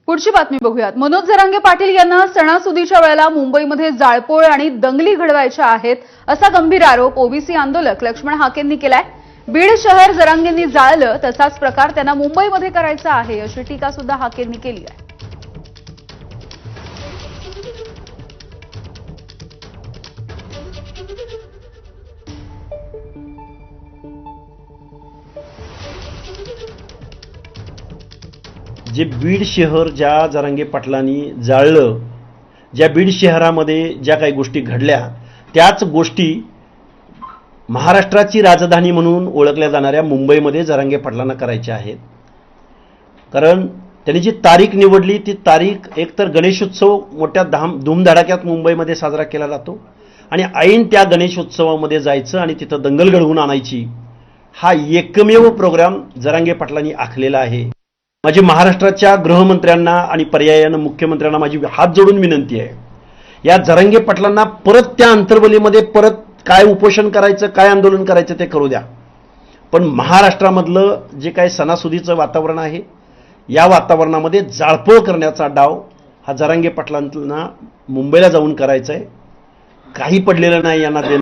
पुढची बातमी बघूयात। मनोज जरांगे पाटील यांना सणासुदीच्या वेळेला मुंबईमध्ये जाळपोळ आणि दंगली घडवायच्या आहेत असा गंभीर आरोप ओबीसी आंदोलक लक्ष्मण हाकेंनी केलाय। बीड शहर जरांगेंनी जाळलं तसाच प्रकार त्यांना मुंबईमध्ये करायचा आहे अशी टीका सुद्धा हाकेंनी केली आहे। जे बीड शहर ज्या जरांगे पाटलांनी जाळलं, ज्या बीड शहरामध्ये ज्या काही गोष्टी घडल्या त्याच गोष्टी महाराष्ट्राची राजधानी म्हणून ओळखल्या जाणाऱ्या मुंबईमध्ये जरांगे पाटलांना करायच्या आहेत। कारण त्यांनी जी तारीख निवडली ती तारीख एकतर गणेशोत्सव मोठ्या धूमधडाक्यात मुंबईमध्ये साजरा केला जातो आणि ऐन त्या गणेशोत्सवामध्ये जायचं आणि तिथं दंगल घडवून आणायची, हा एकमेव प्रोग्राम जरांगे पाटलांनी आखलेला आहे। माझी महाराष्ट्राच्या गृहमंत्र्यांना आणि पर्यायानं मुख्यमंत्र्यांना माझी हात जोडून विनंती आहे, या जरांगे पाटलांना परत त्या अंतर्वलीमध्ये परत काय उपोषण करायचं, काय आंदोलन करायचं ते करू द्या, पण महाराष्ट्रामधलं जे काही सणासुदीचं वातावरण आहे या वातावरणामध्ये जाळपोळ करण्याचा डाव हा जरांगे पाटलांना मुंबईला जाऊन करायचा आहे। काही पडलेलं नाही यांना।